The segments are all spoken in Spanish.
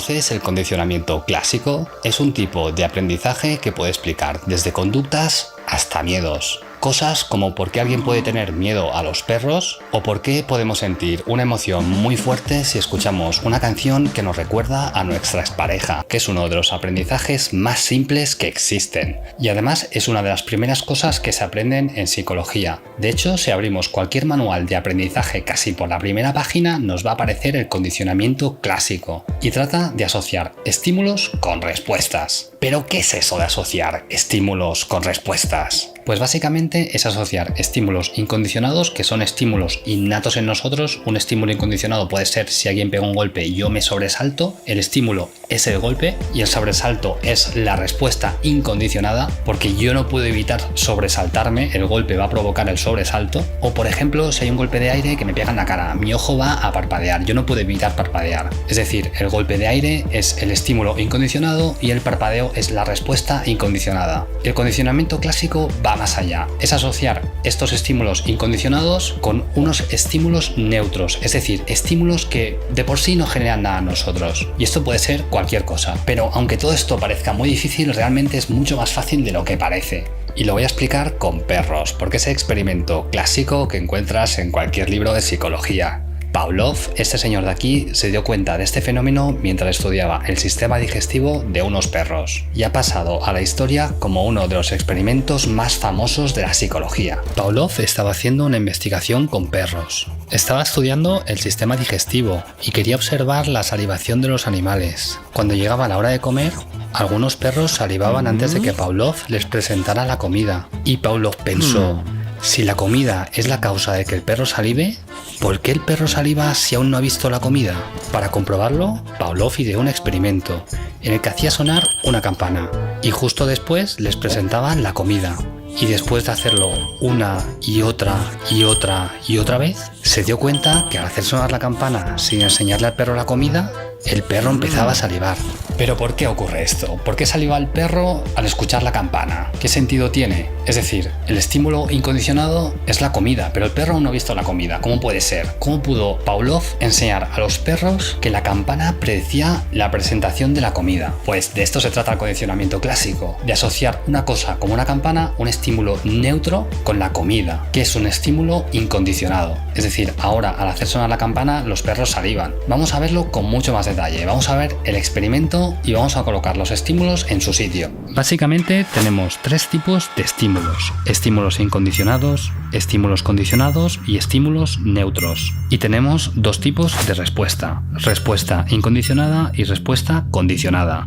¿Conoces el condicionamiento clásico? Es un tipo de aprendizaje que puede explicar desde conductas hasta miedos. Cosas como por qué alguien puede tener miedo a los perros o por qué podemos sentir una emoción muy fuerte si escuchamos una canción que nos recuerda a nuestra expareja, que es uno de los aprendizajes más simples que existen. Y además es una de las primeras cosas que se aprenden en psicología. De hecho, si abrimos cualquier manual de aprendizaje casi por la primera página, nos va a aparecer el condicionamiento clásico y trata de asociar estímulos con respuestas. ¿Pero qué es eso de asociar estímulos con respuestas? Pues básicamente es asociar estímulos incondicionados, que son estímulos innatos en nosotros. Un estímulo incondicionado puede ser si alguien pega un golpe y yo me sobresalto, el estímulo es el golpe y el sobresalto es la respuesta incondicionada, porque yo no puedo evitar sobresaltarme, el golpe va a provocar el sobresalto. O por ejemplo, si hay un golpe de aire que me pega en la cara, mi ojo va a parpadear, yo no puedo evitar parpadear. Es decir, el golpe de aire es el estímulo incondicionado y el parpadeo es la respuesta incondicionada. El condicionamiento clásico va más allá, es asociar estos estímulos incondicionados con unos estímulos neutros, es decir, estímulos que de por sí no generan nada a nosotros. Y esto puede ser cualquier cosa, pero aunque todo esto parezca muy difícil, realmente es mucho más fácil de lo que parece. Y lo voy a explicar con perros, porque es el experimento clásico que encuentras en cualquier libro de psicología. Pavlov, este señor de aquí, se dio cuenta de este fenómeno mientras estudiaba el sistema digestivo de unos perros y ha pasado a la historia como uno de los experimentos más famosos de la psicología. Pavlov estaba haciendo una investigación con perros. Estaba estudiando el sistema digestivo y quería observar la salivación de los animales. Cuando llegaba la hora de comer, algunos perros salivaban antes de que Pavlov les presentara la comida. Y Pavlov pensó: si la comida es la causa de que el perro salive, ¿por qué el perro saliva si aún no ha visto la comida? Para comprobarlo, Pavlov ideó un experimento en el que hacía sonar una campana y justo después les presentaba la comida. Y después de hacerlo una y otra y otra y otra vez, se dio cuenta que al hacer sonar la campana sin enseñarle al perro la comida, el perro empezaba a salivar. ¿Pero por qué ocurre esto? ¿Por qué saliva el perro al escuchar la campana? ¿Qué sentido tiene? Es decir, el estímulo incondicionado es la comida, pero el perro aún no ha visto la comida. ¿Cómo puede ser? ¿Cómo pudo Pavlov enseñar a los perros que la campana predecía la presentación de la comida? Pues de esto se trata el condicionamiento clásico, de asociar una cosa como una campana, un estímulo neutro, con la comida, que es un estímulo incondicionado. Es decir, ahora al hacer sonar la campana, los perros salivan. Vamos a verlo con mucho más detalle. Vamos a ver el experimento y vamos a colocar los estímulos en su sitio. Básicamente tenemos tres tipos de estímulos: estímulos incondicionados, estímulos condicionados y estímulos neutros. Y tenemos dos tipos de respuesta: respuesta incondicionada y respuesta condicionada.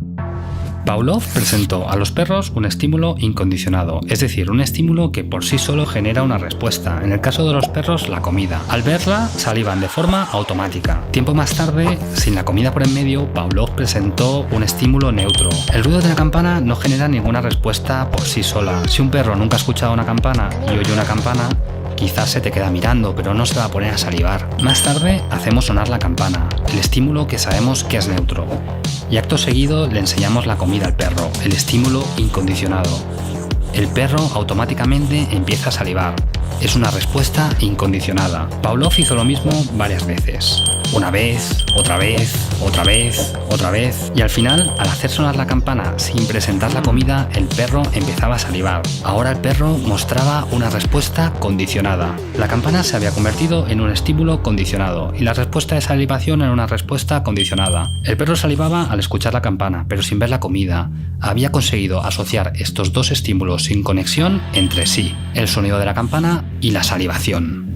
Pavlov presentó a los perros un estímulo incondicionado, es decir, un estímulo que por sí solo genera una respuesta. En el caso de los perros, la comida. Al verla, salivan de forma automática. Tiempo más tarde, sin la comida por en medio, Pavlov presentó un estímulo neutro. El ruido de la campana no genera ninguna respuesta por sí sola. Si un perro nunca ha escuchado una campana y oye una campana, quizás se te queda mirando, pero no se va a poner a salivar. Más tarde hacemos sonar la campana, el estímulo que sabemos que es neutro. Y acto seguido le enseñamos la comida al perro, el estímulo incondicionado. El perro automáticamente empieza a salivar. Es una respuesta incondicionada. Pavlov hizo lo mismo varias veces. Una vez, otra vez, otra vez, otra vez. Y al final, al hacer sonar la campana sin presentar la comida, el perro empezaba a salivar. Ahora el perro mostraba una respuesta condicionada. La campana se había convertido en un estímulo condicionado y la respuesta de salivación en una respuesta condicionada. El perro salivaba al escuchar la campana, pero sin ver la comida. Había conseguido asociar estos dos estímulos sin conexión entre sí: el sonido de la campana y la salivación.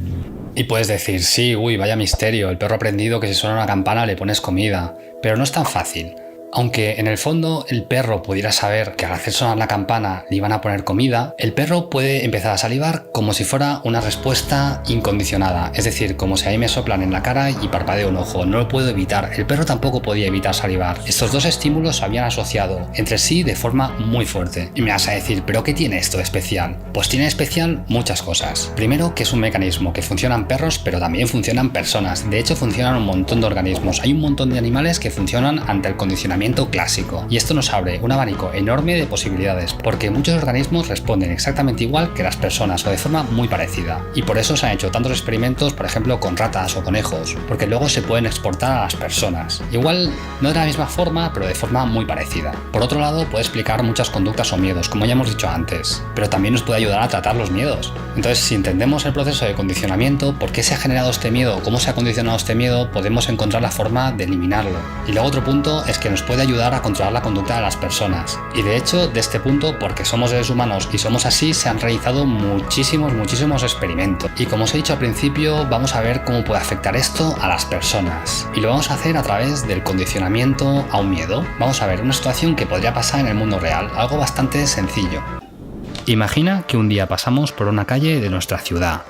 Y puedes decir: sí, vaya misterio, el perro ha aprendido que si suena una campana le pones comida. Pero no es tan fácil. Aunque en el fondo el perro pudiera saber que al hacer sonar la campana le iban a poner comida, el perro puede empezar a salivar como si fuera una respuesta incondicionada. Es decir, como si a mí me soplan en la cara y parpadeo un ojo. No lo puedo evitar. El perro tampoco podía evitar salivar. Estos dos estímulos se habían asociado entre sí de forma muy fuerte. Y me vas a decir: ¿pero qué tiene esto de especial? Pues tiene de especial muchas cosas. Primero, que es un mecanismo que funciona en perros, pero también funcionan personas. De hecho, funcionan un montón de organismos. Hay un montón de animales que funcionan ante el condicionamiento condicionamiento clásico. Y esto nos abre un abanico enorme de posibilidades, porque muchos organismos responden exactamente igual que las personas o de forma muy parecida. Y por eso se han hecho tantos experimentos, por ejemplo, con ratas o conejos, porque luego se pueden exportar a las personas. Igual no de la misma forma, pero de forma muy parecida. Por otro lado, puede explicar muchas conductas o miedos, como ya hemos dicho antes, pero también nos puede ayudar a tratar los miedos. Entonces, si entendemos el proceso de condicionamiento, por qué se ha generado este miedo, cómo se ha condicionado este miedo, podemos encontrar la forma de eliminarlo. Y luego otro punto es que nos puede ayudar a controlar la conducta de las personas. Y de hecho, de este punto, porque somos seres humanos y somos así, se han realizado muchísimos experimentos. Y como os he dicho al principio, vamos a ver cómo puede afectar esto a las personas. Y lo vamos a hacer a través del condicionamiento a un miedo. Vamos a ver una situación que podría pasar en el mundo real, algo bastante sencillo. Imagina que un día pasamos por una calle de nuestra ciudad,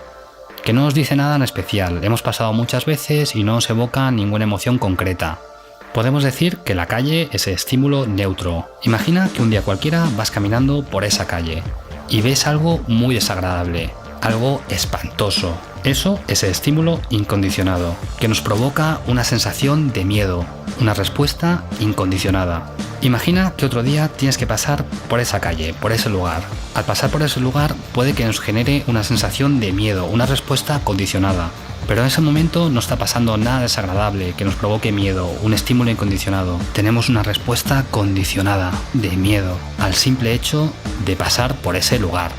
que no nos dice nada en especial, hemos pasado muchas veces y no nos evoca ninguna emoción concreta. Podemos decir que la calle es el estímulo neutro. Imagina que un día cualquiera vas caminando por esa calle y ves algo muy desagradable, algo espantoso. Eso es el estímulo incondicionado, que nos provoca una sensación de miedo, una respuesta incondicionada. Imagina que otro día tienes que pasar por esa calle, por ese lugar. Al pasar por ese lugar puede que nos genere una sensación de miedo, una respuesta condicionada. Pero en ese momento no está pasando nada desagradable que nos provoque miedo, un estímulo incondicionado. Tenemos una respuesta condicionada de miedo al simple hecho de pasar por ese lugar.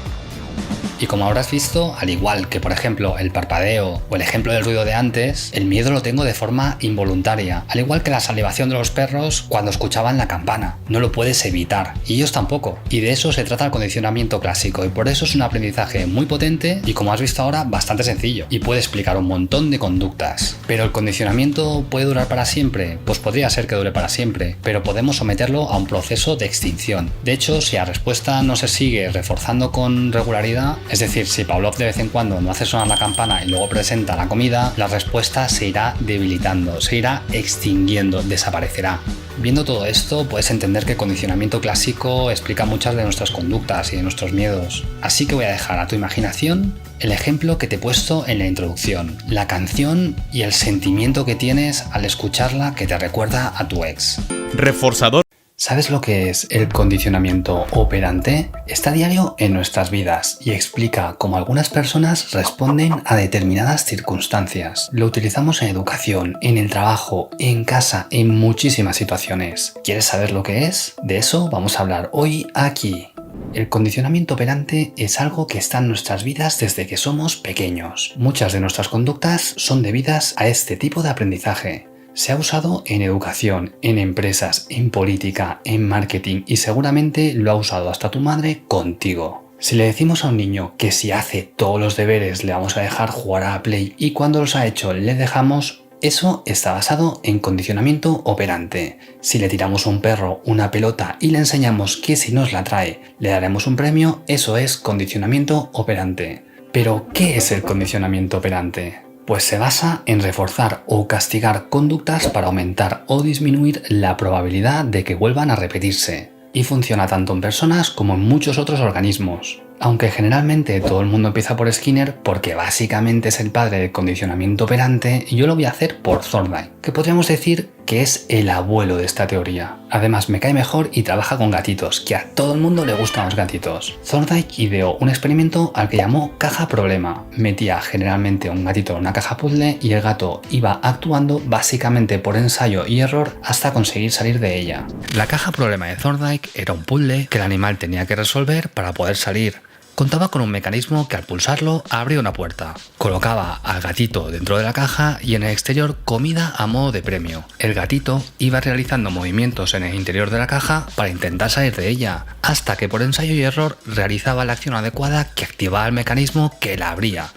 Y como habrás visto, al igual que por ejemplo el parpadeo o el ejemplo del ruido de antes, el miedo lo tengo de forma involuntaria, al igual que la salivación de los perros cuando escuchaban la campana. No lo puedes evitar, y ellos tampoco. Y de eso se trata el condicionamiento clásico, y por eso es un aprendizaje muy potente y, como has visto ahora, bastante sencillo, y puede explicar un montón de conductas. ¿Pero el condicionamiento puede durar para siempre? Pues podría ser que dure para siempre, pero podemos someterlo a un proceso de extinción. De hecho, si la respuesta no se sigue reforzando con regularidad, es decir, si Pavlov de vez en cuando no hace sonar la campana y luego presenta la comida, la respuesta se irá debilitando, se irá extinguiendo, desaparecerá. Viendo todo esto, puedes entender que el condicionamiento clásico explica muchas de nuestras conductas y de nuestros miedos. Así que voy a dejar a tu imaginación el ejemplo que te he puesto en la introducción, la canción y el sentimiento que tienes al escucharla que te recuerda a tu ex. Reforzador. ¿Sabes lo que es el condicionamiento operante? Está a diario en nuestras vidas y explica cómo algunas personas responden a determinadas circunstancias. Lo utilizamos en educación, en el trabajo, en casa, en muchísimas situaciones. ¿Quieres saber lo que es? De eso vamos a hablar hoy aquí. El condicionamiento operante es algo que está en nuestras vidas desde que somos pequeños. Muchas de nuestras conductas son debidas a este tipo de aprendizaje. Se ha usado en educación, en empresas, en política, en marketing y seguramente lo ha usado hasta tu madre contigo. Si le decimos a un niño que si hace todos los deberes le vamos a dejar jugar a la Play y cuando los ha hecho le dejamos, eso está basado en condicionamiento operante. Si le tiramos a un perro una pelota y le enseñamos que si nos la trae le daremos un premio, eso es condicionamiento operante. Pero, ¿qué es el condicionamiento operante? Pues se basa en reforzar o castigar conductas para aumentar o disminuir la probabilidad de que vuelvan a repetirse. Y funciona tanto en personas como en muchos otros organismos. Aunque generalmente todo el mundo empieza por Skinner porque básicamente es el padre del condicionamiento operante, yo lo voy a hacer por Thorndike, que podríamos decir que es el abuelo de esta teoría. Además me cae mejor y trabaja con gatitos, que a todo el mundo le gustan los gatitos. Thorndike ideó un experimento al que llamó caja problema. Metía generalmente un gatito en una caja puzzle y el gato iba actuando básicamente por ensayo y error hasta conseguir salir de ella. La caja problema de Thorndike era un puzzle que el animal tenía que resolver para poder salir. Contaba con un mecanismo que al pulsarlo abría una puerta, colocaba al gatito dentro de la caja y en el exterior comida a modo de premio. El gatito iba realizando movimientos en el interior de la caja para intentar salir de ella, hasta que por ensayo y error realizaba la acción adecuada que activaba el mecanismo que la abría.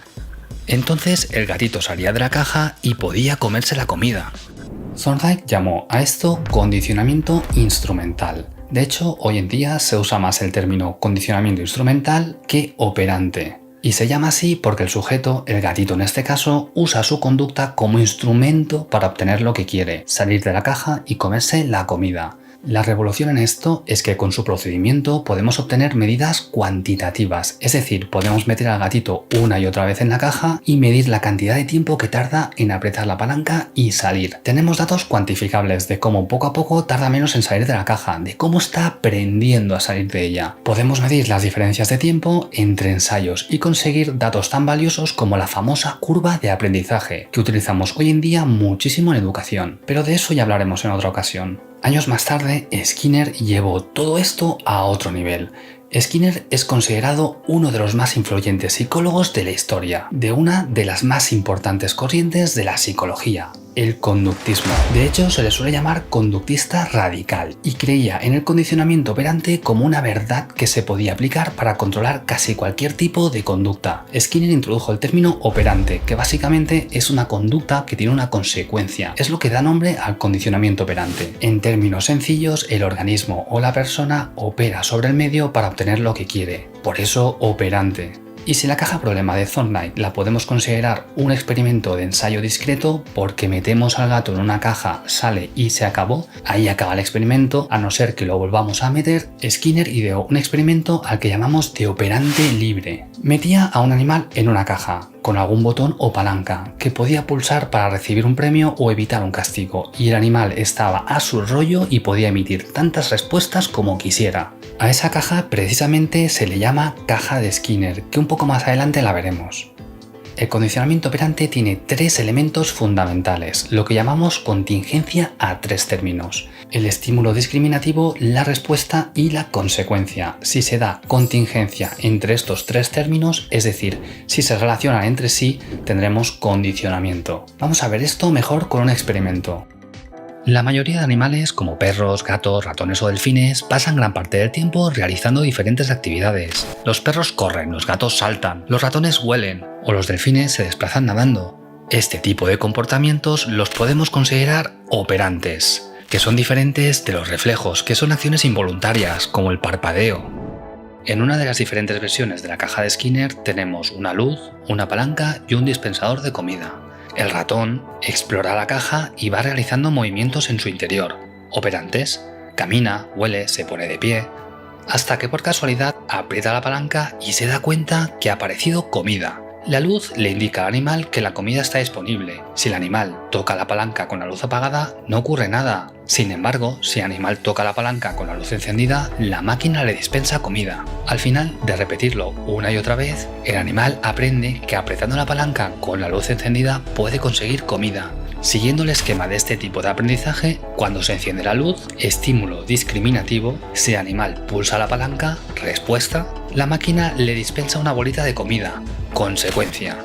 Entonces el gatito salía de la caja y podía comerse la comida. Thorndike llamó a esto condicionamiento instrumental. De hecho, hoy en día se usa más el término condicionamiento instrumental que operante. Y se llama así porque el sujeto, el gatito en este caso, usa su conducta como instrumento para obtener lo que quiere, salir de la caja y comerse la comida. La revolución en esto es que con su procedimiento podemos obtener medidas cuantitativas, es decir, podemos meter al gatito una y otra vez en la caja y medir la cantidad de tiempo que tarda en apretar la palanca y salir. Tenemos datos cuantificables de cómo poco a poco tarda menos en salir de la caja, de cómo está aprendiendo a salir de ella. Podemos medir las diferencias de tiempo entre ensayos y conseguir datos tan valiosos como la famosa curva de aprendizaje, que utilizamos hoy en día muchísimo en educación, pero de eso ya hablaremos en otra ocasión. Años más tarde, Skinner llevó todo esto a otro nivel. Skinner es considerado uno de los más influyentes psicólogos de la historia, de una de las más importantes corrientes de la psicología, el conductismo. De hecho, se le suele llamar conductista radical y creía en el condicionamiento operante como una verdad que se podía aplicar para controlar casi cualquier tipo de conducta. Skinner introdujo el término operante, que básicamente es una conducta que tiene una consecuencia. Es lo que da nombre al condicionamiento operante. En términos sencillos, el organismo o la persona opera sobre el medio para obtener lo que quiere. Por eso, operante. Y si la caja problema de Thorndike la podemos considerar un experimento de ensayo discreto porque metemos al gato en una caja, sale y se acabó, ahí acaba el experimento, a no ser que lo volvamos a meter, Skinner ideó un experimento al que llamamos de operante libre. Metía a un animal en una caja, con algún botón o palanca, que podía pulsar para recibir un premio o evitar un castigo, y el animal estaba a su rollo y podía emitir tantas respuestas como quisiera. A esa caja precisamente se le llama caja de Skinner, que un poco más adelante la veremos. El condicionamiento operante tiene tres elementos fundamentales, lo que llamamos contingencia a tres términos: el estímulo discriminativo, la respuesta y la consecuencia. Si se da contingencia entre estos tres términos, es decir, si se relacionan entre sí, tendremos condicionamiento. Vamos a ver esto mejor con un experimento. La mayoría de animales, como perros, gatos, ratones o delfines, pasan gran parte del tiempo realizando diferentes actividades. Los perros corren, los gatos saltan, los ratones huelen o los delfines se desplazan nadando. Este tipo de comportamientos los podemos considerar operantes, que son diferentes de los reflejos, que son acciones involuntarias, como el parpadeo. En una de las diferentes versiones de la caja de Skinner tenemos una luz, una palanca y un dispensador de comida. El ratón explora la caja y va realizando movimientos en su interior, operantes. Camina, huele, se pone de pie, hasta que por casualidad aprieta la palanca y se da cuenta que ha aparecido comida. La luz le indica al animal que la comida está disponible. Si el animal toca la palanca con la luz apagada, no ocurre nada. Sin embargo, si el animal toca la palanca con la luz encendida, la máquina le dispensa comida. Al final de repetirlo una y otra vez, el animal aprende que apretando la palanca con la luz encendida puede conseguir comida. Siguiendo el esquema de este tipo de aprendizaje, cuando se enciende la luz, estímulo discriminativo, si el animal pulsa la palanca, respuesta, la máquina le dispensa una bolita de comida, consecuencia.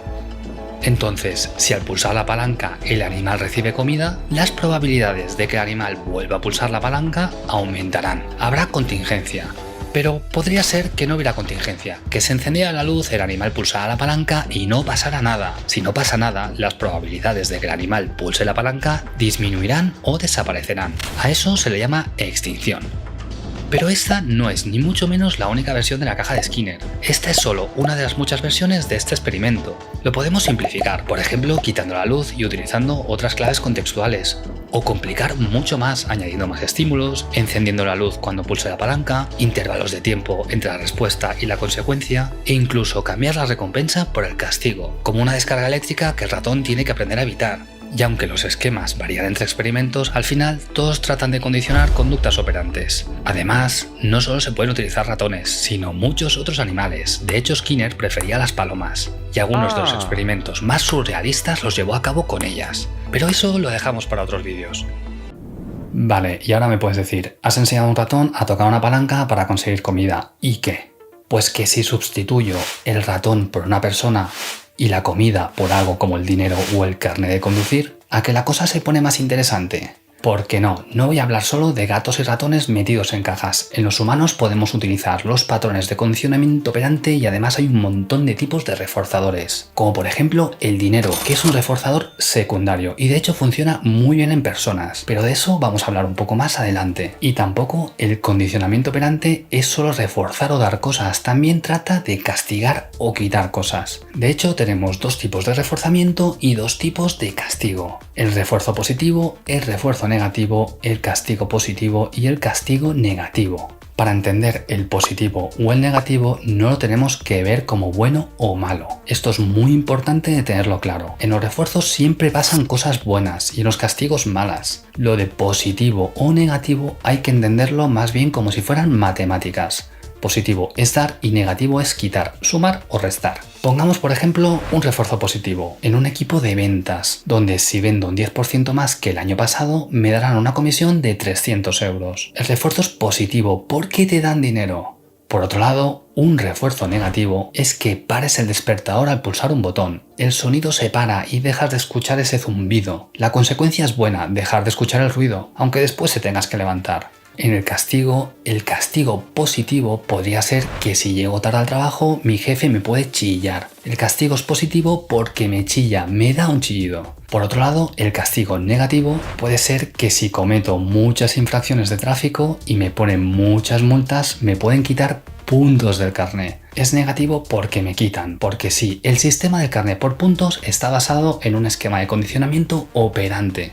Entonces, si al pulsar la palanca el animal recibe comida, las probabilidades de que el animal vuelva a pulsar la palanca aumentarán. Habrá contingencia. Pero podría ser que no hubiera contingencia, que se encendiera la luz, el animal pulsara la palanca y no pasara nada. Si no pasa nada, las probabilidades de que el animal pulse la palanca disminuirán o desaparecerán. A eso se le llama extinción. Pero esta no es ni mucho menos la única versión de la caja de Skinner. Esta es solo una de las muchas versiones de este experimento. Lo podemos simplificar, por ejemplo, quitando la luz y utilizando otras claves contextuales. O complicar mucho más añadiendo más estímulos, encendiendo la luz cuando pulse la palanca, intervalos de tiempo entre la respuesta y la consecuencia, e incluso cambiar la recompensa por el castigo, como una descarga eléctrica que el ratón tiene que aprender a evitar. Y aunque los esquemas varían entre experimentos, al final todos tratan de condicionar conductas operantes. Además, no solo se pueden utilizar ratones, sino muchos otros animales. De hecho, Skinner prefería las palomas, y algunos de los experimentos más surrealistas los llevó a cabo con ellas. Pero eso lo dejamos para otros vídeos. Vale, y ahora me puedes decir, has enseñado a un ratón a tocar una palanca para conseguir comida. ¿Y qué? Pues que si sustituyo el ratón por una persona y la comida por algo como el dinero o el carnet de conducir, ¿a que la cosa se pone más interesante? Porque no voy a hablar solo de gatos y ratones metidos en cajas. En los humanos podemos utilizar los patrones de condicionamiento operante y además hay un montón de tipos de reforzadores, como por ejemplo el dinero, que es un reforzador secundario y de hecho funciona muy bien en personas, pero de eso vamos a hablar un poco más adelante. Y tampoco el condicionamiento operante es solo reforzar o dar cosas, también trata de castigar o quitar cosas. De hecho tenemos dos tipos de reforzamiento y dos tipos de castigo. El refuerzo positivo, el refuerzo negativo negativo, el castigo positivo y el castigo negativo. Para entender el positivo o el negativo no lo tenemos que ver como bueno o malo. Esto es muy importante de tenerlo claro. En los refuerzos siempre pasan cosas buenas y en los castigos malas. Lo de positivo o negativo hay que entenderlo más bien como si fueran matemáticas. Positivo es dar y negativo es quitar, sumar o restar. Pongamos por ejemplo un refuerzo positivo en un equipo de ventas, donde si vendo un 10% más que el año pasado me darán una comisión de 300 euros. El refuerzo es positivo porque te dan dinero. Por otro lado, un refuerzo negativo es que pares el despertador al pulsar un botón. El sonido se para y dejas de escuchar ese zumbido. La consecuencia es buena, dejar de escuchar el ruido, aunque después te tengas que levantar. En el castigo positivo podría ser que si llego tarde al trabajo, mi jefe me puede chillar. El castigo es positivo porque me chilla, me da un chillido. Por otro lado, el castigo negativo puede ser que si cometo muchas infracciones de tráfico y me ponen muchas multas, me pueden quitar puntos del carné. Es negativo porque me quitan, porque sí, el sistema del carné por puntos está basado en un esquema de condicionamiento operante.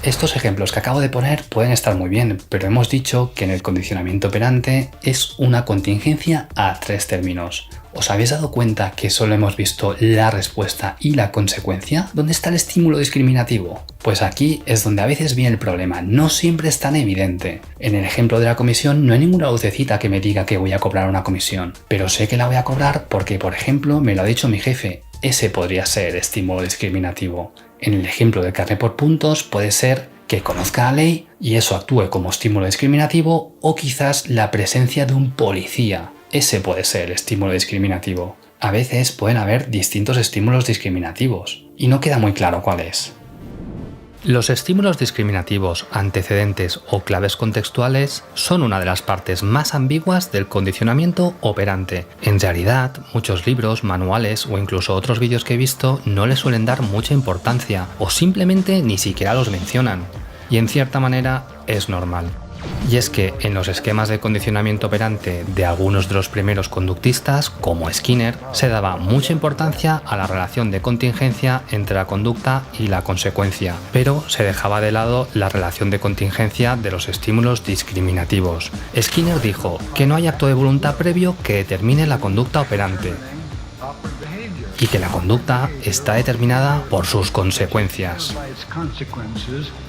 Estos ejemplos que acabo de poner pueden estar muy bien, pero hemos dicho que en el condicionamiento operante es una contingencia a 3 términos. ¿Os habéis dado cuenta que solo hemos visto la respuesta y la consecuencia? ¿Dónde está el estímulo discriminativo? Pues aquí es donde a veces viene el problema, no siempre es tan evidente. En el ejemplo de la comisión no hay ninguna lucecita que me diga que voy a cobrar una comisión, pero sé que la voy a cobrar porque, por ejemplo, me lo ha dicho mi jefe. Ese podría ser estímulo discriminativo. En el ejemplo del carné por puntos puede ser que conozca la ley y eso actúe como estímulo discriminativo, o quizás la presencia de un policía. Ese puede ser el estímulo discriminativo. A veces pueden haber distintos estímulos discriminativos y no queda muy claro cuál es. Los estímulos discriminativos, antecedentes o claves contextuales son una de las partes más ambiguas del condicionamiento operante. En realidad, muchos libros, manuales o incluso otros vídeos que he visto no les suelen dar mucha importancia o simplemente ni siquiera los mencionan. Y en cierta manera es normal. Y es que en los esquemas de condicionamiento operante de algunos de los primeros conductistas, como Skinner, se daba mucha importancia a la relación de contingencia entre la conducta y la consecuencia, pero se dejaba de lado la relación de contingencia de los estímulos discriminativos. Skinner dijo que no hay acto de voluntad previo que determine la conducta operante, y que la conducta está determinada por sus consecuencias.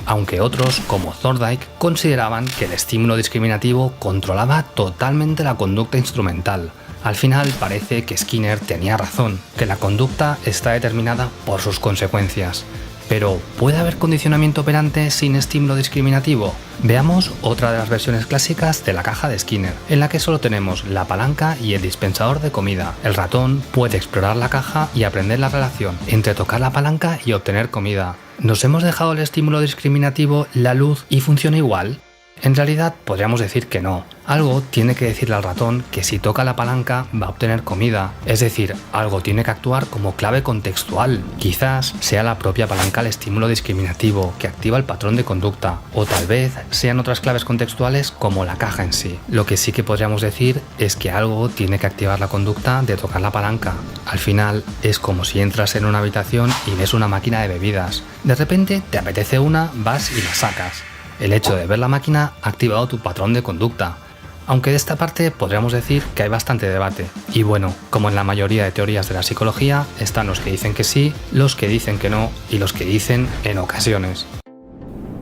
Aunque otros, como Thorndike, consideraban que el estímulo discriminativo controlaba totalmente la conducta instrumental. Al final parece que Skinner tenía razón, que la conducta está determinada por sus consecuencias. Pero, ¿puede haber condicionamiento operante sin estímulo discriminativo? Veamos otra de las versiones clásicas de la caja de Skinner, en la que solo tenemos la palanca y el dispensador de comida. El ratón puede explorar la caja y aprender la relación entre tocar la palanca y obtener comida. ¿Nos hemos dejado el estímulo discriminativo, la luz, y funciona igual? En realidad podríamos decir que no. Algo tiene que decirle al ratón que si toca la palanca va a obtener comida. Es decir, algo tiene que actuar como clave contextual. Quizás sea la propia palanca el estímulo discriminativo que activa el patrón de conducta. O tal vez sean otras claves contextuales como la caja en sí. Lo que sí que podríamos decir es que algo tiene que activar la conducta de tocar la palanca. Al final es como si entras en una habitación y ves una máquina de bebidas. De repente te apetece una, vas y la sacas. El hecho de ver la máquina ha activado tu patrón de conducta. Aunque de esta parte podríamos decir que hay bastante debate. Y bueno, como en la mayoría de teorías de la psicología, están los que dicen que sí, los que dicen que no y los que dicen en ocasiones.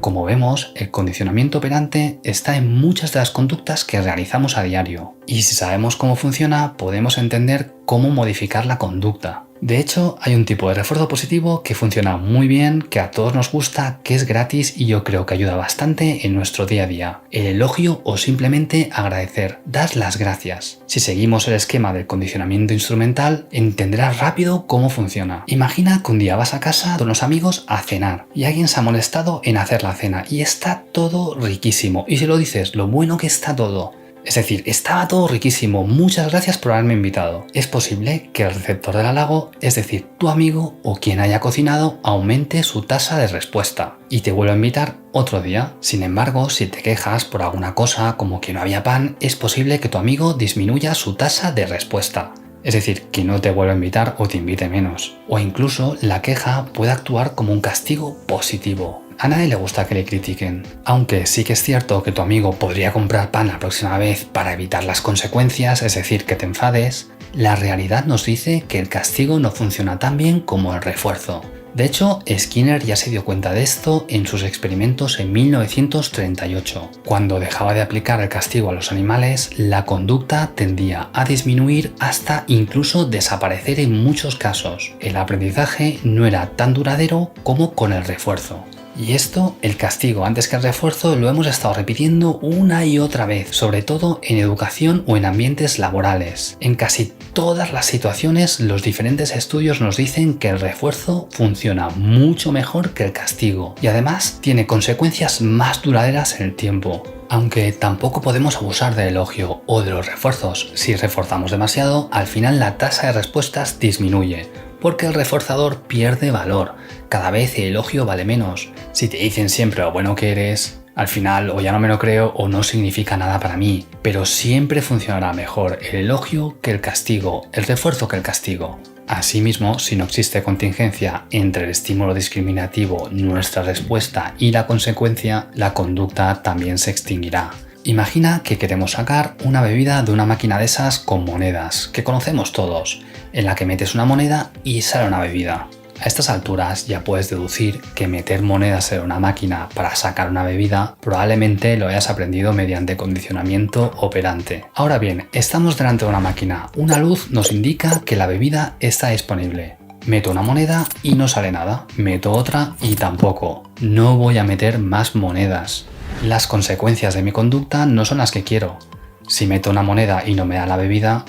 Como vemos, el condicionamiento operante está en muchas de las conductas que realizamos a diario. Y si sabemos cómo funciona, podemos entender cómo modificar la conducta. De hecho, hay un tipo de refuerzo positivo que funciona muy bien, que a todos nos gusta, que es gratis y yo creo que ayuda bastante en nuestro día a día. El elogio o simplemente agradecer. Das las gracias. Si seguimos el esquema del condicionamiento instrumental, entenderás rápido cómo funciona. Imagina que un día vas a casa con los amigos a cenar y alguien se ha molestado en hacer la cena y está todo riquísimo. Y si lo dices, lo bueno que está todo. Es decir, estaba todo riquísimo, muchas gracias por haberme invitado. Es posible que el receptor del halago, es decir, tu amigo o quien haya cocinado, aumente su tasa de respuesta y te vuelva a invitar otro día. Sin embargo, si te quejas por alguna cosa como que no había pan, es posible que tu amigo disminuya su tasa de respuesta. Es decir, que no te vuelva a invitar o te invite menos. O incluso la queja puede actuar como un castigo positivo. A nadie le gusta que le critiquen, aunque sí que es cierto que tu amigo podría comprar pan la próxima vez para evitar las consecuencias, es decir, que te enfades. La realidad nos dice que el castigo no funciona tan bien como el refuerzo. De hecho, Skinner ya se dio cuenta de esto en sus experimentos en 1938. Cuando dejaba de aplicar el castigo a los animales, la conducta tendía a disminuir hasta incluso desaparecer en muchos casos. El aprendizaje no era tan duradero como con el refuerzo. Y esto, el castigo antes que el refuerzo, lo hemos estado repitiendo una y otra vez, sobre todo en educación o en ambientes laborales. En casi todas las situaciones, los diferentes estudios nos dicen que el refuerzo funciona mucho mejor que el castigo y además tiene consecuencias más duraderas en el tiempo. Aunque tampoco podemos abusar del elogio o de los refuerzos. Si reforzamos demasiado, al final la tasa de respuestas disminuye, porque el reforzador pierde valor. Cada vez el elogio vale menos. Si te dicen siempre lo bueno que eres, al final o ya no me lo creo o no significa nada para mí. Pero siempre funcionará mejor el elogio que el castigo, el refuerzo que el castigo. Asimismo, si no existe contingencia entre el estímulo discriminativo, nuestra respuesta y la consecuencia, la conducta también se extinguirá. Imagina que queremos sacar una bebida de una máquina de esas con monedas, que conocemos todos, en la que metes una moneda y sale una bebida. A estas alturas ya puedes deducir que meter monedas en una máquina para sacar una bebida probablemente lo hayas aprendido mediante condicionamiento operante. Ahora bien, estamos delante de una máquina. Una luz nos indica que la bebida está disponible. Meto una moneda y no sale nada. Meto otra y tampoco. No voy a meter más monedas. Las consecuencias de mi conducta no son las que quiero. Si meto una moneda y no me da la bebida,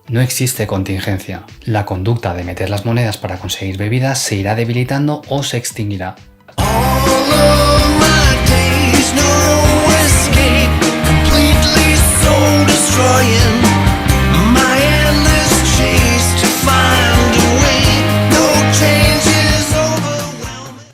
no existe contingencia. La conducta de meter las monedas para conseguir bebidas se irá debilitando o se extinguirá.